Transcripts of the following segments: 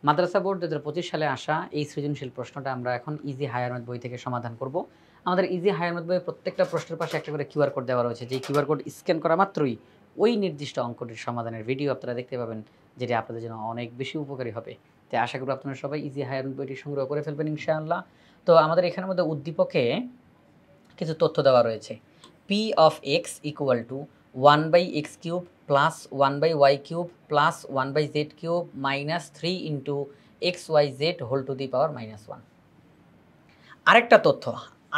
মাদ্রাসা board 2025 সালে আসা এই সৃজনশীল প্রশ্নটা আমরা এখন ইজি হায়ার ম্যাথ বই থেকে সমাধান করব। আমাদের ইজি হায়ার ম্যাথ বইয়ে প্রত্যেকটা প্রশ্নের পাশে একটা করে কিউআর কোড দেওয়া রয়েছে, যে কিউআর কোড স্ক্যান করা মাত্রই ওই নির্দিষ্ট অঙ্কটির সমাধানের ভিডিও আপনারা দেখতে পাবেন, যেটি আপনাদের জন্য অনেক বেশি উপকারী হবে। তাই আশা করি আপনারা সবাই ইজি হায়ার ম্যাথ বইটি সংগ্রহ করে ফেলবেন ইনশাআল্লাহ। তো আমাদের এখানের মধ্যে উদ্দীপকে কিছু তথ্য দেওয়া রয়েছে। P of X equal to 1/x cube plus 1/y cube plus 1/z cube minus 3 into XYZ whole to the power -1। আরেকটা তথ্য,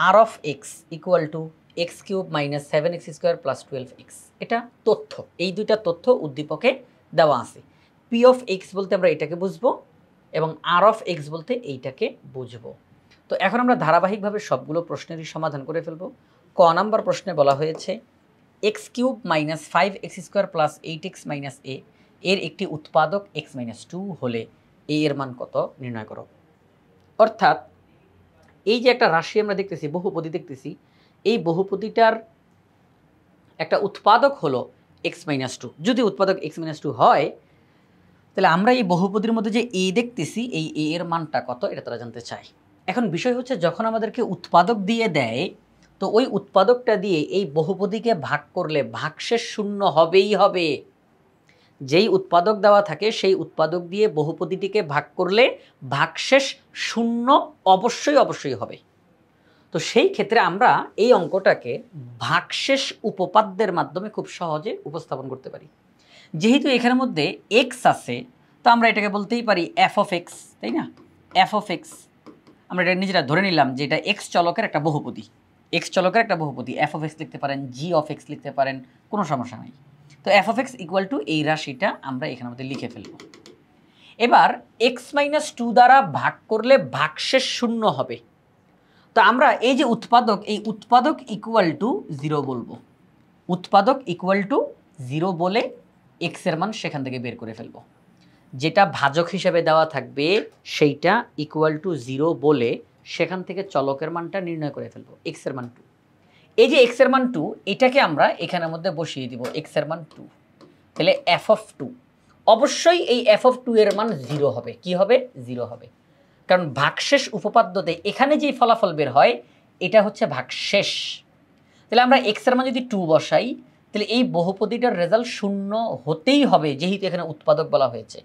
R of X equal to X cube minus 7x square plus 12x। এটা তথ্য, এই দুইটা তথ্য উদ্দীপকে দেওয়া আছে। পি অফ এক্স বলতে আমরা এটাকে বুঝবো এবং আর অফ এক্স বলতে এইটাকে বুঝবো। তো এখন আমরা ধারাবাহিকভাবে সবগুলো প্রশ্নেরই সমাধান করে ফেলবো। ক নাম্বার প্রশ্নে বলা হয়েছে X cube minus 5x square plus 8x minus A এর একটি উৎপাদক x-2 হলে এ এর মান কত নির্ণয় করো। অর্থাৎ এই যে একটা রাশি আমরা দেখতেছি, বহুপদী দেখতেছি, এই বহুপদীটার একটা উৎপাদক হলো x-2। যদি উৎপাদক x-2 হয় তাহলে আমরা এই বহুপদীর মধ্যে যে এ দেখতেছি, এই এ এর মানটা কত এটা তারা জানতে চায়। এখন বিষয় হচ্ছে, যখন আমাদেরকে উৎপাদক দিয়ে দেয়, তো ওই উৎপাদকটা দিয়ে এই বহুপদীকে ভাগ করলে ভাগশেষ শূন্য হবেই হবে। যেই উৎপাদক দেওয়া থাকে সেই উৎপাদক দিয়ে বহুপদীটিকে ভাগ করলে ভাগশেষ শূন্য অবশ্যই হবে। তো সেই ক্ষেত্রে আমরা এই অঙ্কটাকে ভাগশেষ উপপাদ্যের মাধ্যমে খুব সহজে উপস্থাপন করতে পারি। যেহেতু এখানের মধ্যে এক্স আছে, তো আমরা এটাকে বলতেই পারি এফ অফ এক্স, তাই না? এফ অফ এক্স আমরা এটা নিজেরা ধরে নিলাম যে এটা এক্স চলকের একটা বহুপদী, এক্স চলকের একটা বহুপদী। এফ অফ এক্স লিখতে পারেন, জি অফ এক্স লিখতে পারেন, কোনো সমস্যা নাই। তো F of X equal two এই রাশিটা আমরা এখানের মধ্যে লিখে ফেলব। এবার x-2 দ্বারা ভাগ করলে ভাগশেষ শূন্য হবে। তো আমরা এই যে উৎপাদক, এই উৎপাদক ইকুয়াল টু 0 বলবো। উৎপাদক ইকুয়াল টু 0 বলে x এর মান সেখান থেকে বের করে ফেলবো। যেটা ভাজক হিসেবে দেওয়া থাকবে সেইটা ইকুয়াল টু 0 বলে সেখান থেকে চলকের মানটা নির্ণয় করে ফেলবো, x এর মান 2। এই যে x এর মান 2, এটাকে আমরা এখানের মধ্যে বসিয়ে দিব, x এর মান 2। তাহলে f অফ 2, অবশ্যই এই f অফ 2 এর মান 0 হবে। কি হবে? 0 হবে, কারণ ভাগশেষ উপপাদ্যতে এখানে যে ফলাফল বের হয় এটা হচ্ছে ভাগশেষ। তাহলে আমরা x এর মান যদি 2 বসাই, তাহলে এই বহুপদীটার রেজাল্ট শূন্য হতেই হবে, যেহেতু এখানে উৎপাদক বলা হয়েছে।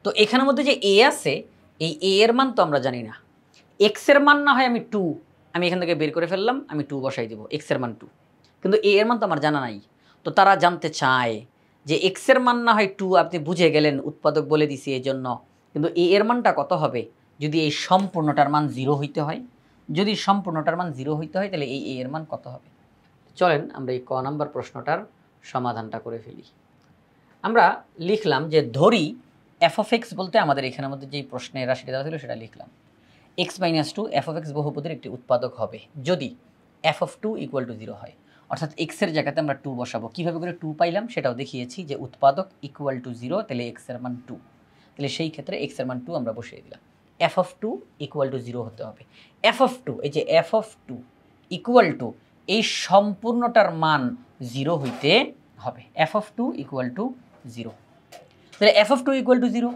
তো এখানের মধ্যে যে a আছে, এই a এর মান তো আমরা জানি না। x এর মান না হয় আমি 2, আমি এখান থেকে বের করে ফেললাম, আমি 2 বসাই দিব, x এর মান 2, কিন্তু a এর মান তো আমার জানা নাই। তো তারা জানতে চায় যে x এর মান না হয় 2, আপনি বুঝে গেলেন উৎপাদক বলে দিছি এই জন্য, কিন্তু a এর মানটা কত হবে যদি এই সম্পূর্ণটার মান 0 হইতে হয়? যদি সম্পূর্ণটার মান 0 হইতে হয় তাহলে এই a এর মান কত হবে? চলেন আমরা এই ক নাম্বার প্রশ্নটার সমাধানটা করে ফেলি। আমরা লিখলাম যে ধরি এফ অফ এক্স বলতে আমাদের এখানের মধ্যে যেই প্রশ্নের রাশিটা দেওয়া ছিল সেটা লিখলাম, x-2 এফ অফ এক্স বহুপদীর একটি উৎপাদক হবে যদি এফ অফ 2 ইকুয়াল টু 0 হয়। অর্থাৎ x এর জায়গাতে আমরা 2 বসাবো। কীভাবে করে 2 পাইলাম সেটাও দেখিয়েছি, যে উৎপাদক ইকুয়াল টু 0, তাহলে x এর মান 2, তাহলে সেই ক্ষেত্রে x এর মান 2 আমরা বসিয়ে দিলাম। এফ অফ 2 ইকুয়াল টু 0 হতে হবে। এফ অফ 2, এই যে এফ অফ 2 ইকুয়াল টু এই সম্পূর্ণটার মান 0 হইতে হবে। এফ অফ 2 ইকুয়াল টু 0, তাহলে F of 2 equal to 0।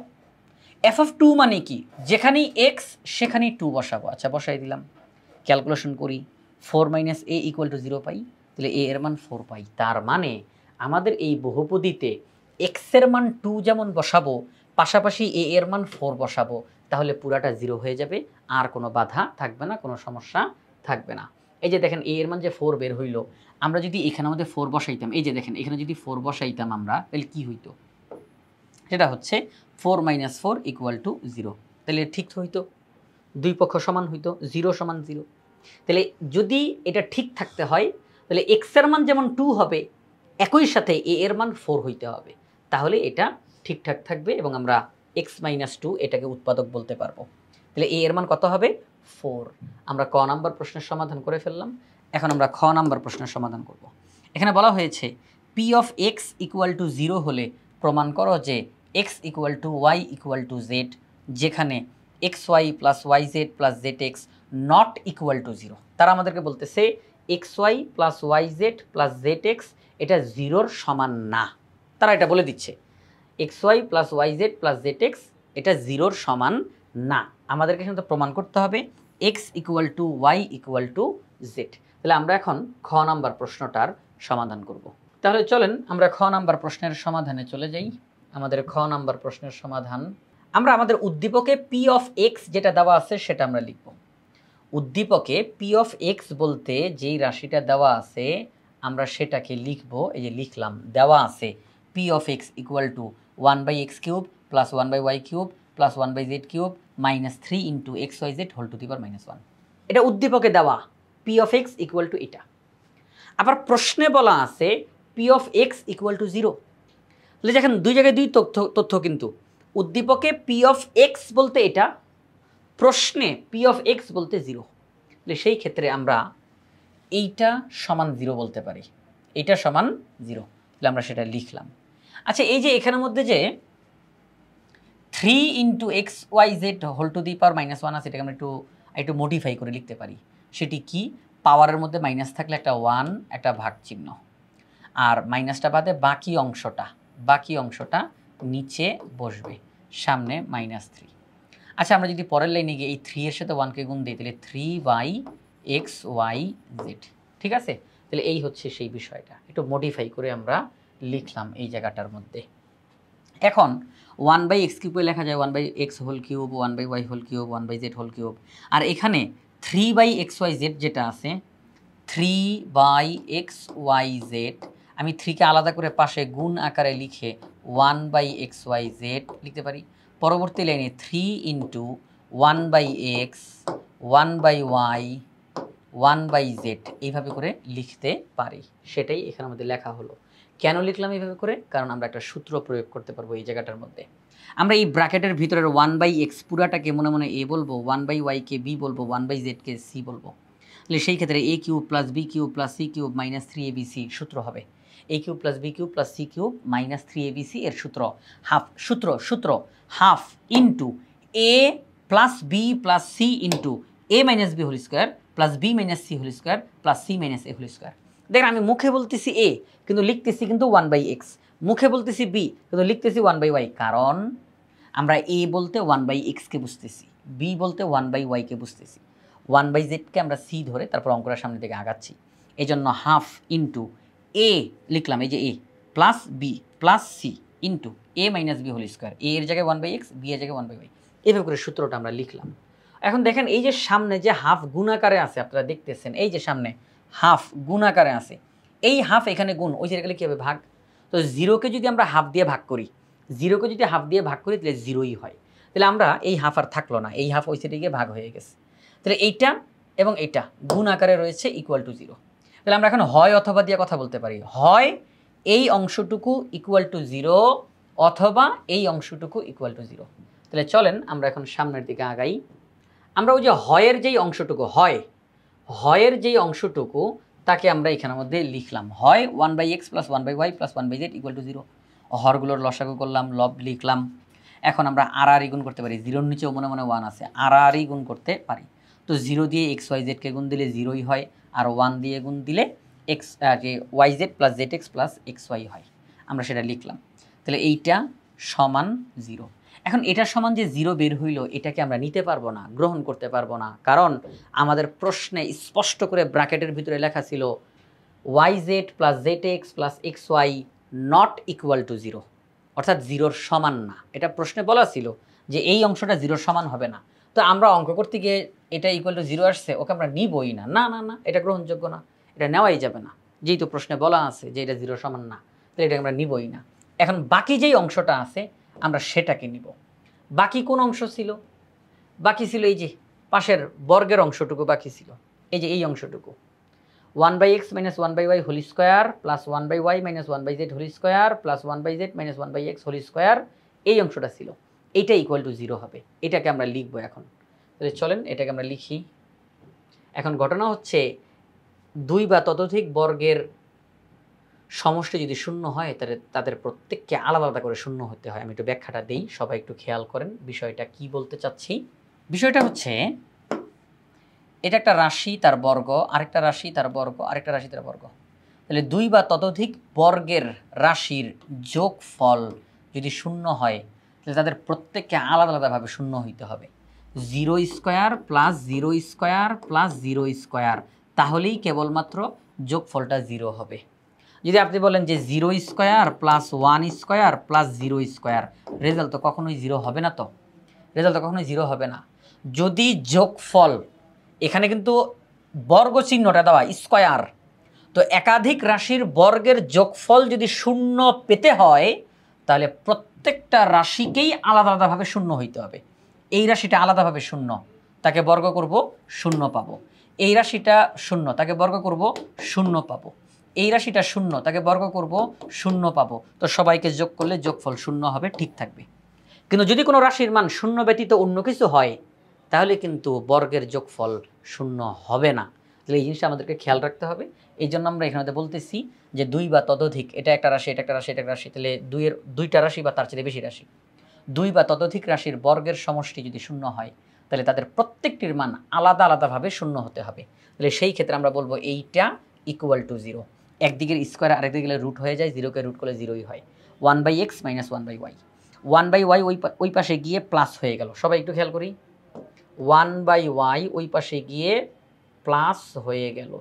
F of 2 মানে কি? যেখানেই x সেখানেই 2 বসাবো। আচ্ছা, বসাই দিলাম। ক্যালকুলেশন করি, 4 মাইনাস a ইকুয়াল টু 0 পাই, তাহলে a এর মান 4 পাই। তার মানে আমাদের এই বহুপদীতে x এর মান 2 যেমন বসাবো, পাশাপাশি a এর মান 4 বসাবো, তাহলে পুরাটা 0 হয়ে যাবে, আর কোনো বাধা থাকবে না, কোনো সমস্যা থাকবে না। এই যে দেখেন a এর মান যে 4 বের হইলো, আমরা যদি এখানে আমাদের 4 বসাইতাম, এই যে দেখেন এখানে যদি 4 বসাইতাম আমরা, তাহলে কি হইতো? সেটা হচ্ছে 4 মাইনাস 4 ইকুয়াল টু 0। তাহলে ঠিক হইতো, দুই পক্ষ সমান হইতো, 0 সমান 0। তাহলে যদি এটা ঠিক থাকতে হয় তাহলে x এর মান যেমন 2 হবে, একই সাথে a এর মান 4 হইতে হবে, তাহলে এটা ঠিকঠাক থাকবে এবং আমরা x-2 এটাকে উৎপাদক বলতে পারবো। তাহলে a এর মান কত হবে? 4। আমরা ক নাম্বার প্রশ্নের সমাধান করে ফেললাম। এখন আমরা খ নাম্বার প্রশ্নের সমাধান করব। এখানে বলা হয়েছে p of x equal to 0 হলে প্রমাণ করো যে x equal two y equal to z, যেখানে xy plus yz plus zx not equal to 0। তারা আমাদেরকে বলতেছে xy plus yz plus zx এটা 0-র সমান না। তারা এটা বলে দিচ্ছে xy plus yz plus zx এটা 0-র সমান না। আমাদেরকে কিন্তু প্রমাণ করতে হবে x equal to y equal to z. তাহলে আমরা এখন খ নাম্বার প্রশ্নটার সমাধান করব। তাহলে চলেন আমরা খ নাম্বার প্রশ্নের সমাধানে চলে যাই। আমাদের খ নাম্বার প্রশ্নের সমাধান, আমরা আমাদের উদ্দীপকে পি অফ এক্স যেটা দেওয়া আছে সেটা আমরা লিখব। উদ্দীপকে পি অফ এক্স বলতে যেই রাশিটা দেওয়া আছে আমরা সেটাকে লিখব। এই যে লিখলাম, দেওয়া আছে P of X equal to 1/x cube plus 1/y cube plus 1/z cube minus 3 into X Y Z whole to the power -1। এটা উদ্দীপকে দেওয়া P of X equal to এটা। আবার প্রশ্নে বলা আছে P of X equal to 0। তাহলে দেখেন দুই জায়গায় দুই তথ্য কিন্তু উদ্দীপকে পি অফ এক্স বলতে এটা, প্রশ্নে পি অফ এক্স বলতে 0। তাহলে সেই ক্ষেত্রে আমরা এইটা সমান 0 বলতে পারি, এইটা সমান 0। তাহলে আমরা সেটা লিখলাম। আচ্ছা, এই যে এখানের মধ্যে যে 3 into X Y Z whole to the power -1 আছে, এটাকে আমরা একটু মডিফাই করে লিখতে পারি। সেটি কি? পাওয়ারের মধ্যে মাইনাস থাকলে একটা 1, একটা ভাগ চিহ্ন, আর মাইনাসটা বাদে বাকি অংশটা নিচে বসবে, সামনে -3। আচ্ছা, আমরা যদি পরের লাইনে গিয়ে এই 3 এর সাথে 1কে গুণ দিই তাহলে 3/xyz। ঠিক আছে? তাহলে এই হচ্ছে সেই বিষয়টা, একটু মডিফাই করে আমরা লিখলাম এই জায়গাটার মধ্যে। এখন 1/x কিউবে লেখা যায় 1/x whole cube, 1/y whole cube, 1/z whole cube. আর এখানে 3/xyz যেটা আছে, 3/xyz আমি 3কে আলাদা করে পাশে গুণ আকারে লিখে 1/xyz লিখতে পারি। পরবর্তী লাইনে 3 ইন্টু 1/x 1/y 1/z এইভাবে করে লিখতে পারি। সেটাই এখানে আমাদের লেখা হলো। কেন লিখলাম এইভাবে করে? কারণ আমরা একটা সূত্র প্রয়োগ করতে পারবো এই জায়গাটার মধ্যে। আমরা এই ব্র্যাকেটের ভিতরের 1/x পুরাটাকে মনে মনে a বলবো, 1/y কে b বলবো, 1/z কে c বলবো। তাহলে সেই ক্ষেত্রে a cube plus b cube plus c cube minus 3abc সূত্র হবে। a cube plus b cube plus c cube minus 3abc এর সূত্র half into a plus b plus c into a minus b whole square plus b minus c whole square plus c minus a whole square. দেখেন আমি মুখে বলতেছি a কিন্তু লিখতেছি কিন্তু 1/x, মুখে বলতেছি b কিন্তু লিখতেছি 1/y, কারণ আমরা a বলতে 1/x কে বুঝতেছি, b বলতে 1/y কে বুঝতেছি, 1/z কে আমরা c ধরে তারপর অঙ্কটার সামনের দিকে আগাচ্ছি। এই জন্য হাফ ইন্টু a লিখলাম, এই যে a plus b plus c into a minus b whole square, a এর জায়গায় 1/x, b এর জায়গায় 1/y, এইভাবে করে সূত্রটা আমরা লিখলাম। এখন দেখেন এই যে সামনে যে হাফ গুণাকারে আছে, আপনারা দেখতেছেন এই যে সামনে হাফ গুণাকারে আছে, এই হাফ এখানে গুণ, ওই জায়গায় কী হবে? ভাগ। তো 0কে যদি আমরা হাফ দিয়ে ভাগ করি, তাহলে 0ই হয়। তাহলে আমরা এই হাফ আর থাকলো না, এই হাফ ওই সাইডে গিয়ে ভাগ হয়ে গেছে। তাহলে এইটা এবং এইটা গুণ আকারে রয়েছে ইকুয়াল টু 0। তাহলে আমরা এখন হয় অথবা দিয়ে কথা বলতে পারি, হয় এই অংশটুকু ইকুয়াল টু 0 অথবা এই অংশটুকু ইকুয়াল টু 0। তাহলে চলেন আমরা এখন সামনের দিকে আগাই। আমরা ওই যে হয়ের যেই অংশটুকু তাকে আমরা এখানের মধ্যে লিখলাম, হয় 1/x plus 1/y plus 1/z equal to 0। হরগুলোর লসাগু করলাম, লব লিখলাম। এখন আমরা আর গুণ করতে পারি, 0-র নিচেও মনে মনে 1 আছে, আর গুণ করতে পারি। তো 0 দিয়ে xyz কে গুণ দিলে 0ই হয়, আর 1 দিয়ে গুণ দিলে yz plus zx plus xy হয়। আমরা সেটা লিখলাম। তাহলে এইটা সমান 0। এখন এটা সমান যে 0 বের হইল, এটাকে আমরা নিতে পারবো না, গ্রহণ করতে পারবো না, কারণ আমাদের প্রশ্নে স্পষ্ট করে ব্র্যাকেটের ভিতরে লেখা ছিল yz plus zx plus xy not equal to 0, অর্থাৎ 0-র সমান না। এটা প্রশ্নে বলা ছিল যে এই অংশটা 0-র সমান হবে না। তো আমরা অঙ্ক করতে গিয়ে এটা ইকুয়াল টু 0 আসছে, ওকে আমরা নিবই না, না না না, এটা গ্রহণযোগ্য না, এটা নেওয়াই যাবে না, যেহেতু প্রশ্নে বলা আছে যে এটা 0-র সমান না, তাহলে এটা আমরা নিবই না। এখন বাকি যেই অংশটা আছে আমরা সেটাকে নিব। বাকি কোন অংশ ছিল? বাকি ছিল এই যে পাশের বর্গের অংশটুকু বাকি ছিল, এই যে এই অংশটুকু 1/x minus 1/y whole square plus 1/y minus 1/z whole square plus 1/z minus 1/x whole square, এই অংশটা ছিল, এইটা ইকুয়াল টু 0 হবে। এটাকে আমরা লিখবো এখন। তাহলে চলেন এটাকে আমরা লিখি। এখন ঘটনা হচ্ছে 2 বা ততোধিক বর্গের সমষ্টি যদি শূন্য হয় তাহলে তাদের প্রত্যেককে আলাদা আলাদা করে শূন্য হতে হয়। আমি একটু ব্যাখ্যাটা দিই, সবাই একটু খেয়াল করেন বিষয়টা কি বলতে চাচ্ছি। বিষয়টা হচ্ছে এটা একটা রাশি তার বর্গ, আরেকটা রাশি তার বর্গ, আরেকটা রাশি তার বর্গ। তাহলে 2 বা ততোধিক বর্গের রাশির যোগফল যদি শূন্য হয় তাহলে তাদের প্রত্যেককে আলাদা আলাদাভাবে শূন্য হইতে হবে। 0 square plus 0 square plus 0 square, তাহলেই কেবলমাত্র যোগফলটা 0 হবে। যদি আপনি বলেন যে 0 square plus 1 square plus 0 square, result তো কখনোই 0 হবে না। তো রেজাল্ট তো কখনোই 0 হবে না। যদি যোগফল, এখানে কিন্তু বর্গ চিহ্নটা দেওয়া স্কোয়ার, তো একাধিক রাশির বর্গের যোগফল যদি শূন্য পেতে হয় তাহলে প্রত্যেকটা রাশিকেই আলাদা আলাদাভাবে শূন্য হইতে হবে। এই রাশিটা আলাদাভাবে শূন্য, তাকে বর্গ করব, শূন্য পাবো। এই রাশিটা শূন্য, তাকে বর্গ করব, শূন্য পাবো। এই রাশিটা শূন্য, তাকে বর্গ করব, শূন্য পাবো। তো সবাইকে যোগ করলে যোগফল শূন্য হবে, ঠিক থাকবে। কিন্তু যদি কোনো রাশির মান শূন্য ব্যতীত অন্য কিছু হয় তাহলে কিন্তু বর্গের যোগফল শূন্য হবে না। তাহলে এই জিনিসটা আমাদেরকে খেয়াল রাখতে হবে। এই জন্য আমরা এখানে বলতেছি যে 2 বা ততোধিক, এটা একটা রাশি, এটা একটা রাশি, এটা একটা রাশি, তাহলে 2টা রাশি বা তার চেয়ে বেশি রাশি, 2 বা ততোধিক রাশির বর্গের সমষ্টি যদি শূন্য হয় তাহলে তাদের প্রত্যেকটির মান আলাদা আলাদাভাবে শূন্য হতে হবে। তাহলে সেই ক্ষেত্রে আমরা বলবো এইটা ইকুয়াল টু 0। একদিকের স্কোয়ার আরেকদিকে গেলে রুট হয়ে যায়, 0কে রুট করলে 0ই হয়। 1/x মাইনাস 1/y, 1/y ওই পাশে গিয়ে প্লাস হয়ে গেল। সবাই একটু খেয়াল করি, 1/y ওই পাশে গিয়ে প্লাস হয়ে গেল।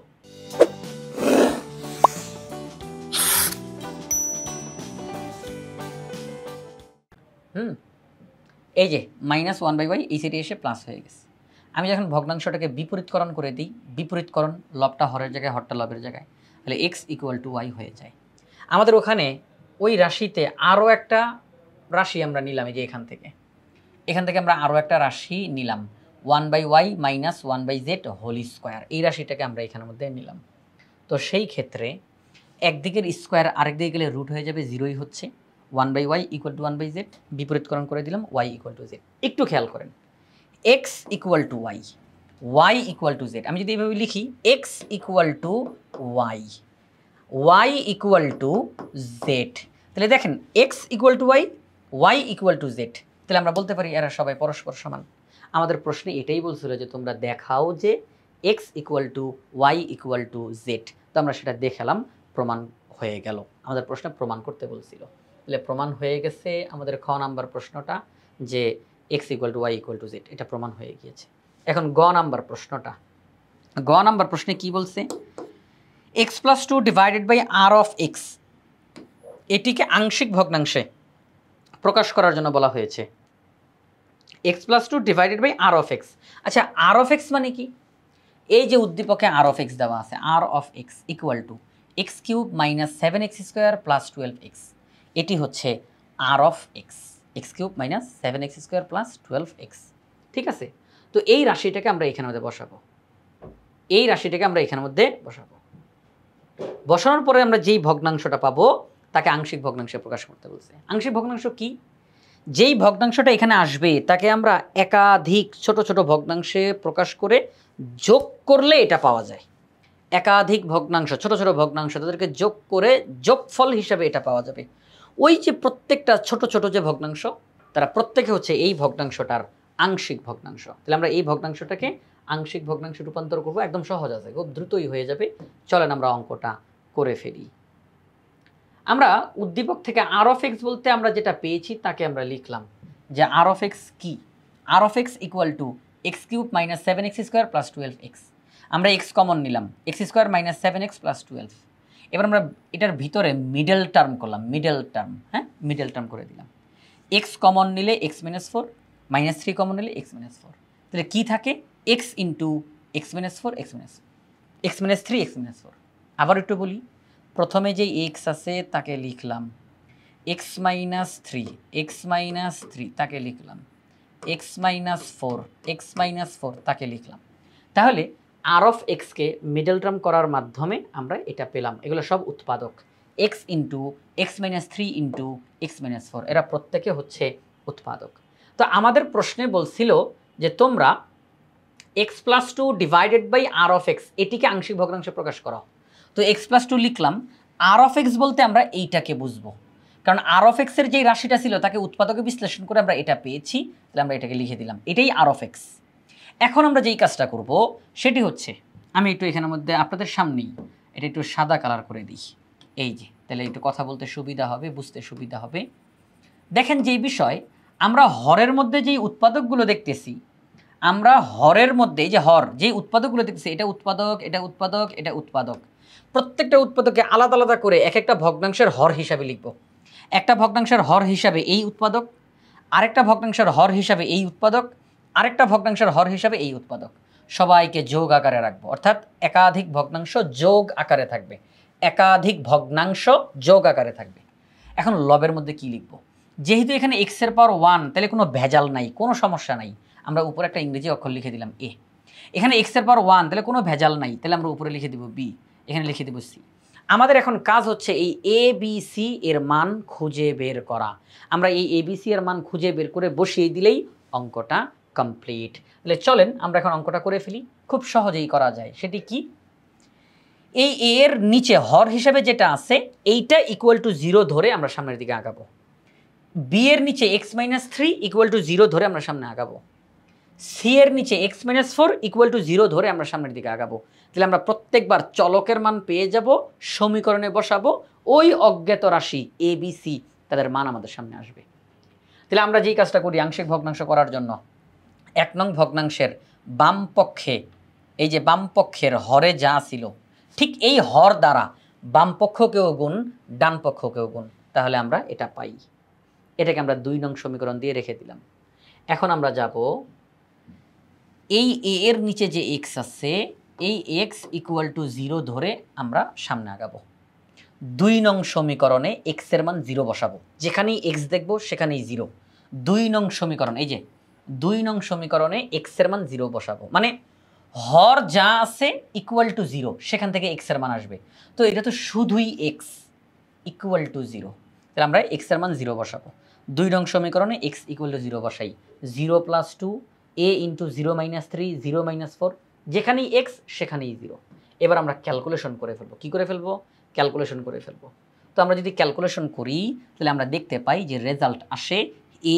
এই যে মাইনাস 1/y এই সাইডে এসে প্লাস হয়ে গেছে। আমি যখন ভগ্নাংশটাকে বিপরীতকরণ করে দিই, বিপরীতকরণ, লবটা হরের জায়গায় হরটা লবের জায়গায়, তাহলে x ইকুয়াল টু y হয়ে যায়। আমাদের ওখানে ওই রাশিতে আরও একটা রাশি আমরা নিলাম, এই যে এখান থেকে আমরা আরও একটা রাশি নিলাম, 1/y minus 1/z whole square. এই রাশিটাকে আমরা এখানের মধ্যে নিলাম। তো সেই ক্ষেত্রে একদিকের স্কোয়ার আরেকদিকে গেলে রুট হয়ে যাবে, 0ই হচ্ছে। 1/y ইকুয়াল টু 1/z, বিপরীতকরণ করে দিলাম, y ইকুয়াল টু z। একটু খেয়াল করেন, x equal two y, y equal to z। আমি যদি এইভাবে লিখি x equal two y, y equal to z, তাহলে দেখেন x equal two y, y equal to z, তাহলে আমরা বলতে পারি এরা সবাই পরস্পর সমান। আমাদের প্রশ্নে এটাই বলছিল যে তোমরা দেখাও যে x equal two y equal to z। তো আমরা সেটা দেখালাম, প্রমাণ হয়ে গেল। আমাদের প্রশ্নে প্রমাণ করতে বলছিল, তাহলে প্রমাণ হয়ে গেছে আমাদের খ নাম্বার প্রশ্নটা যে x equal two y equal to z, এটা প্রমাণ হয়ে গিয়েছে। এখন গ নাম্বার প্রশ্নটা, গ নাম্বার প্রশ্নে কি বলছে, x plus 2 divided by r of x, এটিকে আংশিক ভগ্নাংশে প্রকাশ করার জন্য বলা হয়েছে। x plus 2 divided by r of x। আচ্ছা, r অফ x মানে কি? এই যে উদ্দীপকে r অফ x দেওয়া আছে, r of x equal two x cube minus 7x square plus 12x, এটি হচ্ছে r of x, x cube minus 7x square plus 12x। ঠিক আছে, তো এই রাশিটাকে আমরা এখানের মধ্যে বসাবো, এই রাশিটাকে আমরা এখানের মধ্যে বসাবো। বসানোর পরে আমরা যেই ভগ্নাংশটা পাবো তাকে আংশিক ভগ্নাংশে প্রকাশ করতে বলছে। আংশিক ভগ্নাংশ কি? যেই ভগ্নাংশটা এখানে আসবে তাকে আমরা একাধিক ছোট ছোট ভগ্নাংশে প্রকাশ করে যোগ করলে এটা পাওয়া যায়। একাধিক ভগ্নাংশ, ছোট ছোট ভগ্নাংশ, তাদেরকে যোগ করে যোগফল হিসাবে এটা পাওয়া যাবে। ওই যে প্রত্যেকটা ছোট ছোট যে ভগ্নাংশ, তারা প্রত্যেকে হচ্ছে এই ভগ্নাংশটার আংশিক ভগ্নাংশ। তাহলে আমরা এই ভগ্নাংশটাকে আংশিক ভগ্নাংশে রূপান্তর করব, একদম সহজ আছে, খুব দ্রুতই হয়ে যাবে। চলেন আমরা অঙ্কটা করে ফেলি। আমরা উদ্দীপক থেকে r অফ x বলতে আমরা যেটা পেয়েছি তাকে আমরা লিখলাম যে r অফ x কি? r of x equal two x cube minus 7x square plus 12x। আমরা x কমন নিলাম, x square minus 7x plus 12। এবার আমরা এটার ভিতরে মিডল টার্ম করলাম, মিডল টার্ম, হ্যাঁ মিডল টার্ম করে দিলাম। x কমন নিলে x মাইনাস 4, মাইনাস 3 কমন নিলে x মাইনাস 4, তাহলে কী থাকে? x into x minus 4, x minus 3, x minus 4। আবার একটু বলি, প্রথমে যেই x আছে তাকে লিখলাম x মাইনাস 3 তাকে লিখলাম x মাইনাস 4 তাকে লিখলাম। তাহলে r অফ এক্সকে মিডল টার্ম করার মাধ্যমে আমরা এটা পেলাম। এগুলো সব উৎপাদক, x into x minus 3 into x minus 4, এরা প্রত্যেকে হচ্ছে উৎপাদক। তো আমাদের প্রশ্নে বলছিল যে তোমরা x plus 2 divided by r of x, এটিকে আংশিক ভগ্নাংশে প্রকাশ করো। তো x প্লাস 2 লিখলাম, r অফ এক্স বলতে আমরা এইটাকে বুঝবো, কারণ r অফ এক্সের যেই রাশিটা ছিল তাকে উৎপাদকে বিশ্লেষণ করে আমরা এটা পেয়েছি, তাহলে আমরা এটাকে লিখে দিলাম, এটাই r অফ এক্স। এখন আমরা যেই কাজটা করব সেটি হচ্ছে, আমি একটু এখানের মধ্যে আপনাদের সামনেই এটা একটু সাদা কালার করে দিই, এই যে, তাহলে একটু কথা বলতে সুবিধা হবে, বুঝতে সুবিধা হবে। দেখেন যেই বিষয় আমরা হরের মধ্যে যেই উৎপাদকগুলো দেখতেছি, আমরা হরের মধ্যে এই যে হর যেই উৎপাদকগুলো দেখতেছি, এটা উৎপাদক, এটা উৎপাদক, এটা উৎপাদক, প্রত্যেকটা উৎপাদককে আলাদা আলাদা করে এক একটা ভগ্নাংশের হর হিসাবে লিখব। একটা ভগ্নাংশের হর হিসাবে এই উৎপাদক, আরেকটা ভগ্নাংশের হর হিসাবে এই উৎপাদক, আরেকটা ভগ্নাংশের হর হিসাবে এই উৎপাদক, সবাইকে যোগ আকারে রাখবো। অর্থাৎ একাধিক ভগ্নাংশ যোগ আকারে থাকবে, একাধিক ভগ্নাংশ যোগ আকারে থাকবে। এখন লবের মধ্যে কি লিখব? যেহেতু এখানে এক্স এর পাওয়ার 1, তাহলে কোনো ভেজাল নাই, কোনো সমস্যা নাই। আমরা উপরে একটা ইংরেজি অক্ষর লিখে দিলাম এ। এখানে এক্স এর পাওয়ার 1, তাহলে কোনো ভেজাল নাই, তাহলে আমরা উপরে লিখে দেব বি, এখানে লিখে দেব সি। আমাদের এখন কাজ হচ্ছে এই এ বি সি এর মান খুঁজে বের করা। আমরা এই এ বি সি এর মান খুঁজে বের করে বসিয়ে দিলেই অঙ্কটা কমপ্লিট। তাহলে চলেন আমরা এখন অঙ্কটা করে ফেলি, খুব সহজেই করা যায়। সেটি কি? এই এর নিচে হর হিসেবে যেটা আছে এইটা ইকুয়াল টু 0 ধরে আমরা সামনের দিকে আগাবো। বি এর নিচে x - 3 ইকুয়াল টু 0 ধরে আমরা সামনে আগাবো। সি এর নিচে x - 4 ইকুয়াল টু 0 ধরে আমরা সামনের দিকে আগাবো। তাহলে আমরা প্রত্যেকবার চলকের মান পেয়ে যাব, সমীকরণে বসাবো, ওই অজ্ঞাত রাশি এ বি সি তাদের মান আমাদের সামনে আসবে। তাহলে আমরা যেই কাজটা করি আংশিক ভগ্নাংশ করার জন্য, 1 নং ভগ্নাংশের বাম পক্ষে, এই যে বাম পক্ষের হরে যা ছিল ঠিক এই হর দ্বারা বাম পক্ষকেও গুণ, ডান পক্ষকেও গুণ, তাহলে আমরা এটা পাই। এটাকে আমরা 2 নং সমীকরণ দিয়ে রেখে দিলাম। এখন আমরা যাব এই এ এর নিচে যে এক্স আছে, এই এক্স ইকুয়াল টু 0 ধরে আমরা সামনে আগাবো। 2 নং সমীকরণে এক্স এর মান 0 বসাবো, যেখানেই এক্স দেখব সেখানেই 0। 2 নং সমীকরণ, এই যে 2 নং সমীকরণে এক্স এর মান 0 বসাবো, মানে হর যা আছে ইকুয়াল টু 0, সেখান থেকে এক্স এর মান আসবে। তো এটা তো শুধুই এক্স ইকুয়াল টু 0, তাহলে আমরা এক্স এর মান 0 বসাবো। 2 নং সমীকরণে এক্স ইকুয়াল টু 0 বসাই, 0 + 2 a ইন্টু 0 - 3 0 - 4, যেখানেই এক্স সেখানেই 0। এবার আমরা ক্যালকুলেশন করে ফেলবো। কি করে ফেলবো? ক্যালকুলেশন করে ফেলবো। তো আমরা যদি ক্যালকুলেশন করি তাহলে আমরা দেখতে পাই যে রেজাল্ট আসে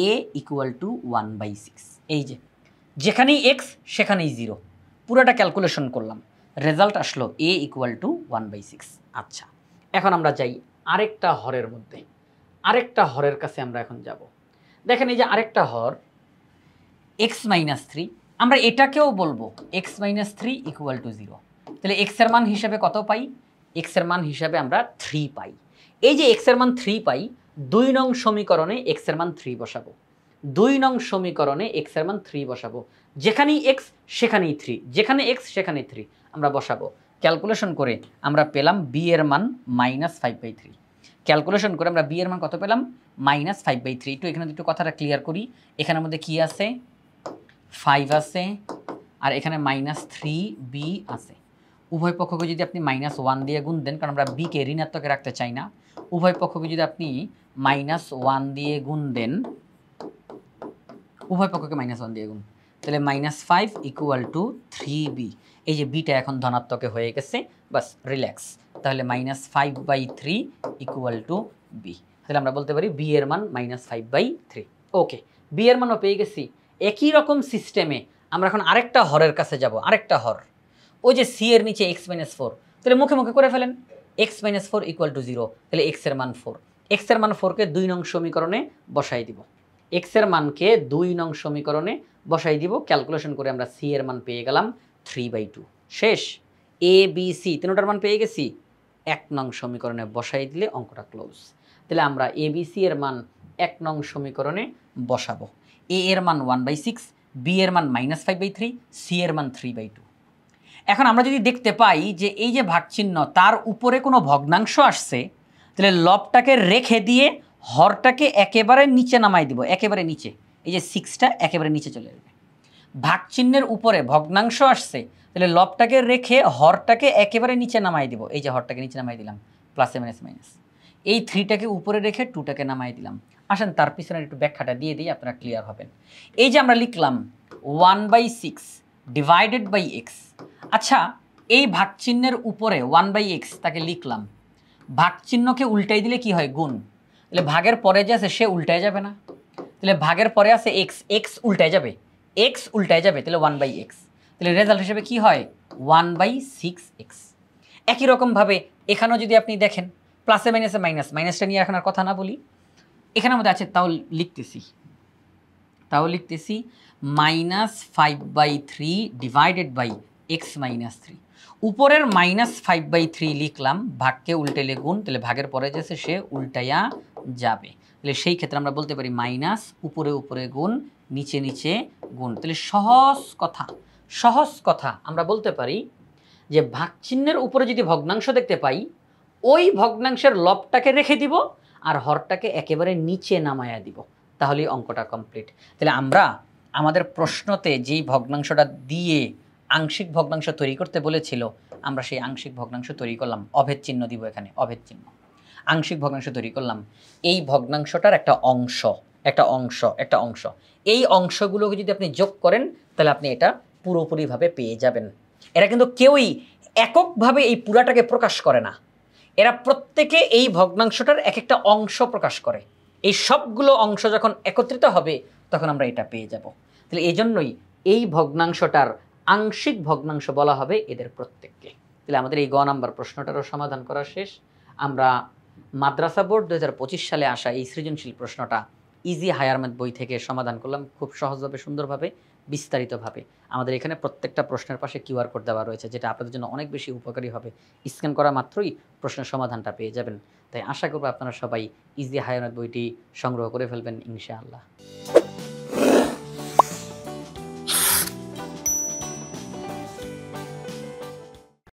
a ইকুয়াল টু 1/6। এই যে যেখানেই এক্স সেখানেই 0, পুরোটা ক্যালকুলেশন করলাম, রেজাল্ট আসলো a ইকুয়াল টু 1/6। আচ্ছা, এখন আমরা যাই আরেকটা হরের মধ্যে, আরেকটা হরের কাছে আমরা এখন যাব। দেখেন এই যে আরেকটা হর x - 3, আমরা এটাকেও বলবো x - 3 ইকুয়াল টু 0। তাহলে x এর মান হিসাবে কত পাই? x এর মান হিসাবে আমরা 3 পাই। এই যে x এর মান 3 পাই, 2 নং সমীকরণে x এর মান 3 বসাবো। 2 নং সমীকরণে x এর মান 3 বসাবো, যেখানেই x সেখানেই 3, যেখানে x সেখানেই 3 আমরা বসাবো। ক্যালকুলেশন করে আমরা পেলাম b এর মান -5/3। ক্যালকুলেশন করে আমরা b এর মান কত পেলাম? -5/3। একটু এখানে দুটো কথাটা ক্লিয়ার করি। এখানের মধ্যে কি আছে? 5 আছে, আর এখানে -3b আছে। উভয় পক্ষকে যদি আপনি -1 দিয়ে গুণ দেন, কারণ আমরা b কে ঋণাত্মকে রাখতে চাই না, উভয় পক্ষকে যদি আপনি -1 দিয়ে গুণ দেন, উভয় পক্ষকে -1 দিয়ে গুণ, তাহলে -5 ইকুয়াল টু 3b। এই যে বিটা এখন ধনাত্মকে হয়ে গেছে, বাস রিল্যাক্স। তাহলে -5/3 ইকুয়াল টু b। তাহলে আমরা বলতে পারি b এর মান -5/3। ওকে, b এর মানও পেয়ে গেছি। একই রকম সিস্টেমে আমরা এখন আরেকটা হরের কাছে যাব, আরেকটা হর, ওই যে সি এর নিচে x - 4। তাহলে মুখে মুখে করে ফেলেন, x - 4 ইকুয়াল টু 0, তাহলে x এর মান 4। x এর মান 4কে 2 নং সমীকরণে বসাই দিব। x এর মানকে 2 নং সমীকরণে বসাই দিব। ক্যালকুলেশন করে আমরা c এর মান পেয়ে গেলাম 3/2। শেষ। a b c তিনটার মান পেয়ে গেছি, 1 নং সমীকরণে বসাই দিলে অঙ্কটা ক্লোজ। তাহলে আমরা a b c এর মান 1 নং সমীকরণে বসাবো। a এর মান 1/6, b এর মান -5/3, c এর মান 3/2। এখন আমরা যদি দেখতে পাই যে এই যে ভাগচিহ্ন তার উপরে কোনো ভগ্নাংশ আসছে, তাহলে লবটাকে রেখে দিয়ে হরটাকে একেবারে নিচে নামাই দিব, একেবারে নিচে। এই যে 6টা একেবারে নিচে চলে যাবে। ভাগচিহ্নের উপরে ভগ্নাংশ আসছে, তাহলে লবটাকে রেখে হরটাকে একেবারে নিচে নামাই দিব। এই যে হরটাকে নিচে নামাই দিলাম, প্লাসে মাইনাস। এই 3টাকে উপরে রেখে 2টাকে নামাই দিলাম। আসেন তার পিছনে একটু ব্যাখ্যাটা দিয়ে দিই, আপনারা ক্লিয়ার হবেন। এই যে আমরা লিখলাম 1/6 ডিভাইডেড বাই এক্স। আচ্ছা, এই ভাগচিহ্নের উপরে 1/x তাকে লিখলাম, ভাগচিহ্নকে উল্টাই দিলে কি হয়? গুণ। তাহলে ভাগের পরে যে আছে সে উল্টায় যাবে না? তাহলে ভাগের পরে আছে x, x উল্টায় যাবে, x উল্টায় যাবে, তাহলে 1/x। তাহলে রেজাল্ট হিসেবে কি হয়? 1/6x। একই রকমভাবে এখানেও যদি আপনি দেখেন, প্লাসে মাইনাসে মাইনাস, মাইনাসটা নিয়ে এখন আর কথা না বলি, এখানের মধ্যে আছে তাও লিখতেছি। তাহলে লিখতেছি -5/3 ডিভাইডেড বাই এক্স মাইনাস 3। উপরের -5/3 লিখলাম, ভাগকে উল্টেলে গুণ, তাহলে ভাগের পরে যেছে সে উল্টাইয়া যাবে। তাহলে সেই ক্ষেত্রে আমরা বলতে পারি মাইনাস উপরে উপরে গুণ, নিচে নিচে গুণ। তাহলে সহজ কথা আমরা বলতে পারি যে ভাগ চিহ্নের উপরে যদি ভগ্নাংশ দেখতে পাই, ওই ভগ্নাংশের লবটাকে রেখে দিব আর হরটাকে একেবারে নিচে নামায়া দিব, তাহলেই অঙ্কটা কমপ্লিট। তাহলে আমরা আমাদের প্রশ্নতে যেই ভগ্নাংশটা দিয়ে আংশিক ভগ্নাংশ তৈরি করতে বলেছিল, আমরা সেই আংশিক ভগ্নাংশ তৈরি করলাম। অভেদ চিহ্ন দিব এখানে, অভেদ চিহ্ন। আংশিক ভগ্নাংশ তৈরি করলাম। এই ভগ্নাংশটার একটা অংশ, এই অংশগুলোকে যদি আপনি যোগ করেন তাহলে আপনি এটা পুরোপুরিভাবে পেয়ে যাবেন। এরা কিন্তু কেউই এককভাবে এই পুরাটাকে প্রকাশ করে না, এরা প্রত্যেকে এই ভগ্নাংশটার এক একটা অংশ প্রকাশ করে। এই সবগুলো অংশ যখন একত্রিত হবে তখন আমরা এটা পেয়ে যাব। তাহলে এই জন্যই এই ভগ্নাংশটার আংশিক ভগ্নাংশ বলা হবে এদের প্রত্যেককে। তাহলে আমাদের এই গ নাম্বার প্রশ্নটারও সমাধান করা শেষ। আমরা মাদ্রাসা বোর্ড 2025 সালে আসা এই সৃজনশীল প্রশ্নটা ইজি হায়ার ম্যাথ বই থেকে সমাধান করলাম, খুব সহজভাবে, সুন্দরভাবে, বিস্তারিতভাবে। আমাদের এখানে প্রত্যেকটা প্রশ্নের পাশে কিউআর কোড দেওয়া রয়েছে, যেটা আপনাদের জন্য অনেক বেশি উপকারী হবে। স্ক্যান করা মাত্রই প্রশ্নের সমাধানটা পেয়ে যাবেন। তাই আশা করব আপনারা সবাই ইজি হায়ার ম্যাথ বইটি সংগ্রহ করে ফেলবেন ইনশাআল্লাহ।